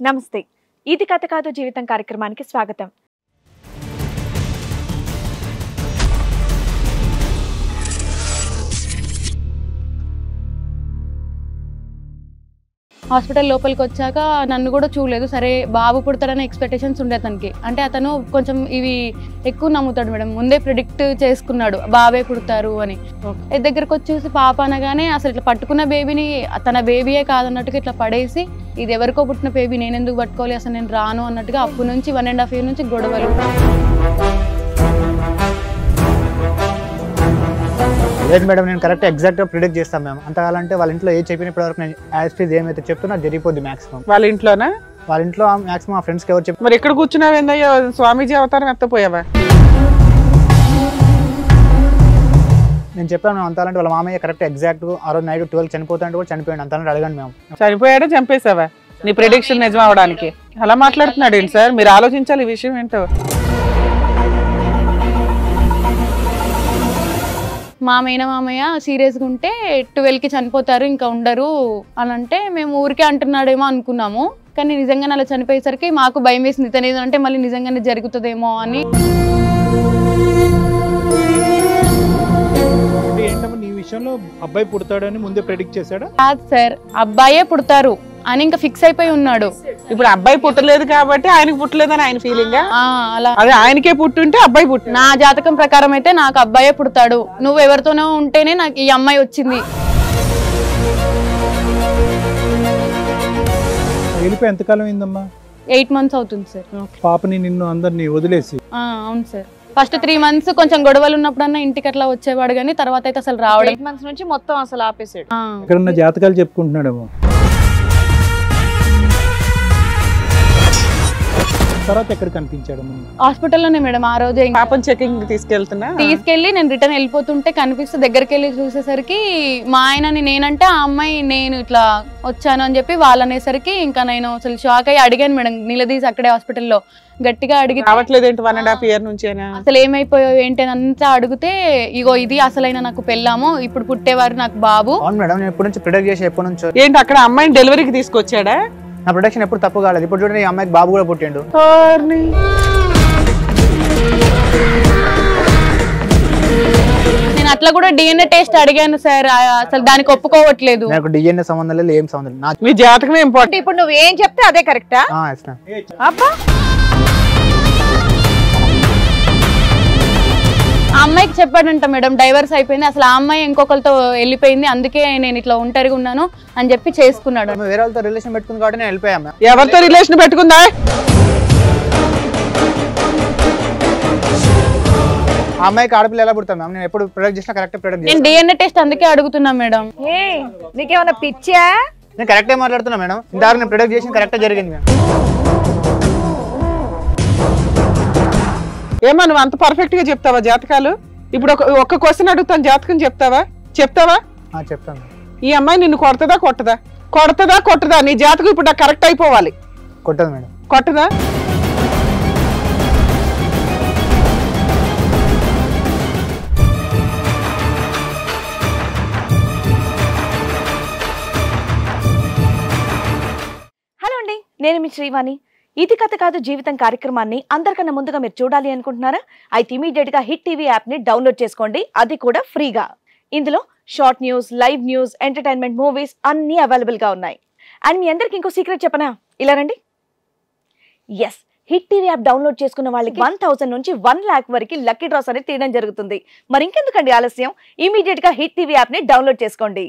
నమస్తే. ఇది కథ కాదు జీవితం కార్యక్రమానికి స్వాగతం. హాస్పిటల్ లోపలికి వచ్చాక నన్ను కూడా చూడలేదు. సరే బాబు పుడతాడనే ఎక్స్పెక్టేషన్స్ ఉండే అతనికి. అంటే అతను కొంచెం ఇవి ఎక్కువ నమ్ముతాడు మేడం. ముందే ప్రిడిక్ట్ చేసుకున్నాడు బాబే పుడతారు అని. దగ్గరకు వచ్చేసి పాప అనగానే అసలు ఇట్లా పట్టుకున్న బేబీని తన బేబీయే కాదన్నట్టుగా ఇట్లా పడేసి, ఇది ఎవరికో పుట్టిన బేబీ నేను ఎందుకు పట్టుకోవాలి, అసలు నేను రాను అన్నట్టుగా అప్పటి నుంచి 1.5 year నుంచి గొడవలు. లేదు మేడం, నేను కరెక్ట్ ఎగ్జాక్ట్గా ప్రిడిక్ట్ చేస్తాను మ్యామ్. అంతకాలంటే వాళ్ళ ఇంట్లో ఏ చెప్పినప్పటి వరకు నేను యాజ్ ఫీజ్ ఏమైతే చెప్తున్నా జరిగిపోద్ది మాక్సిమం. వాళ్ళ ఇంట్లోనా? వాళ్ళ ఇంట్లో మాక్సిమం ఆ ఫ్రెండ్స్కి ఎవరు చెప్పి. మరి ఎక్కడ కూర్చున్నావు ఏందయ్యా? స్వామీజీ అవతారం ఎత్తపోయావా? నేను చెప్పాను అంతాలంటే వాళ్ళ మామయ్య కరెక్ట్ ఎగ్జాక్ట్ ఆ రోజు నైట్ 12 చనిపోతాంటే కూడా చనిపోయాడు. అంతాలంటే అడగండి మేము. చనిపోయాడా చంపేశావా? నీ ప్రిడిక్షన్ నిజం అవడానికి అలా మాట్లాడుతున్నాడు ఏంటి సార్? మీరు ఆలోచించాలి ఈ విషయం ఏంటో. మా మామయ్య సీరియస్గా ఉంటే 12కి చనిపోతారు ఇంకా ఉండరు అని అంటే మేము ఊరికే అంటున్నాడేమో అనుకున్నాము. కానీ నిజంగానే అలా చనిపోయేసరికి మాకు భయం వేసింది. ఇతను అంటే మళ్ళీ నిజంగానే జరుగుతుందేమో అని. నీ విషయంలో అబ్బాయి పుడతాడని ముందే ప్రెడిక్ట్ చేశాడా? కాదు సార్, అబ్బాయే పుడతారు అని ఇంకా ఫిక్స్ అయిపోయి ఉన్నాడు. ఇప్పుడు అబ్బాయి పుట్టలేదు కాబట్టి ఆయనకు పుట్టలేదని ఆయన ఫీలింగ్. అలా అదే ఆయనకే పుట్టుంటే అబ్బాయి పుట్టి. నా జాతకం ప్రకారం అయితే నాకు అబ్బాయే పుడతాడు, నువ్వు ఎవరితోనో ఉంటేనే నాకు ఈ అమ్మాయి వచ్చింది. వెళ్ళిపోయి ఎంతకాలం అయిందమ్మా? 8 months అవుతుంది సార్. పాపని నిన్ను అందరినీ వదిలేసి? అవును సార్. ఫస్ట్ 3 months కొంచెం గొడవలు ఉన్నప్పుడన్నా ఇంటికి అట్లా వచ్చేవాడు, కానీ తర్వాత అయితే అసలు రావడం. 8 months నుంచి మొత్తం అసలు ఆపేసాడు. ఇక్కడ జాతకాలు చెప్పుకుంటున్నాడేమో. తర్వాత ఎక్కడ కనిపించాడు? హాస్పిటల్లోనే మేడం. ఆ రోజే పాపం చెకింగ్ తీసుకెళ్లి నేను రిటర్న్ వెళ్ళిపోతుంటే కనిపిస్తే దగ్గరికి వెళ్ళి చూసేసరికి మా ఆయనని నేనంటే ఆ అమ్మాయి నేను ఇట్లా వచ్చాను అని చెప్పి వాళ్ళు అనేసరికి ఇంకా నేను అసలు షాక్ అయ్యి అడిగాను మేడం, నిలదీసి అక్కడే హాస్పిటల్లో గట్టిగా అడిగి. రావట్లేదు ఏంటి 1.5 year నుంచి? అసలు ఏమైపోయావు ఏంటి అని అంతా అడిగితే, ఇగో ఇది అసలైన నాకు పెళ్ళాము, ఇప్పుడు పుట్టేవారు నాకు బాబు. అవును మేడం, నేను ఎప్పటి నుంచి ప్రిడిక్ట్ చేసి ఎప్పటి నుంచో. ఏంటి అక్కడ అమ్మాయిని డెలివరీకి తీసుకొచ్చాడా? నా ప్రొడక్షన్ ఎప్పుడు తప్పు కాలేదు. ఇప్పుడు చూడండి, ఈ అమ్మాయికి బాబు కూడా పుట్టిండు. నేను అట్లా కూడా DNA టెస్ట్ అడిగాను సార్, అసలు దానికి ఒప్పుకోవట్లేదు. నాకు DNA సంబంధం లేదు, ఏం సంబంధం లేదు. మీ జాతకమే ఇంపార్టెంట్. ఇప్పుడు నువ్వు ఏం చెప్తే అదే కరెక్టా? అబ్బా, ఆ అమ్మాయికి చెప్పాడంట మేడం, డైవర్స్ అయిపోయింది, అసలు ఆ అమ్మాయి ఇంకొకరితో వెళ్ళిపోయింది, అందుకే నేను ఇట్లా ఒంటరిగా ఉన్నాను అని చెప్పి చేసుకున్నాడు. వేరే వాళ్ళతో రిలేషన్ పెట్టుకుంది కాబట్టి నేను వెళ్ళిపోయాను. ఎవరితో రిలేషన్ పెట్టుకుందా? ఆ అమ్మాయికి ఆడపిల్ల ఎలా పుడతాం మ్యామ్? నేను ఎప్పుడు ప్రొడక్ట్ చేసినా కరెక్ట్ ప్రొడక్ట్ నేను DNA టెస్ట్ అందుకే అడుగుతున్నా మేడం. నీకేమన్నా పిచ్చా? నేను కరెక్టే మాట్లాడుతున్నా మేడం. ఇందాక నేను ప్రొడక్ట్ చేసిన కరెక్టే జరిగింది మ్యామ్. ఏమా నువ్వు అంత పర్ఫెక్ట్ గా చెప్తావా జాతకాలు? ఇప్పుడు ఒక్క క్వశ్చన్ అడుగుతాను, జాతకం చెప్తావా? చెప్తాను. ఈ అమ్మాయి నిన్ను కొడతదా? నీ జాతకం ఇప్పుడు నాకు కరెక్ట్ అయిపోవాలి. కొట్టదు మేడం. కొట్టదా? హలో అండి, నేను మీ శ్రీవాణి. ఇది కథ కాదు జీవితం కార్యక్రమాన్ని అందరికన్నా ముందుగా మీరు చూడాలి అనుకుంటున్నారా? అయితే ఇమీడియట్ గా హిట్ టీవీ యాప్ ని డౌన్లోడ్ చేసుకోండి, అది కూడా ఫ్రీగా. ఇందులో short news, live news, entertainment, movies అన్ని అవైలబుల్ గా ఉన్నాయి. అండ్ మీ అందరికి ఇంకో సీక్రెట్ చెప్పనా? ఇలా రండి. Yes, hit TV app download చేసుకున్న వాళ్ళకి 1000 నుంచి 1 lakh వరకు లక్కీ డ్రాస్ అనేది తీయడం జరుగుతుంది. మరి ఇంకెందుకండి ఆలస్యం? ఇమీడియట్ గా హిట్ టీవీ యాప్ ని డౌన్లోడ్ చేసుకోండి.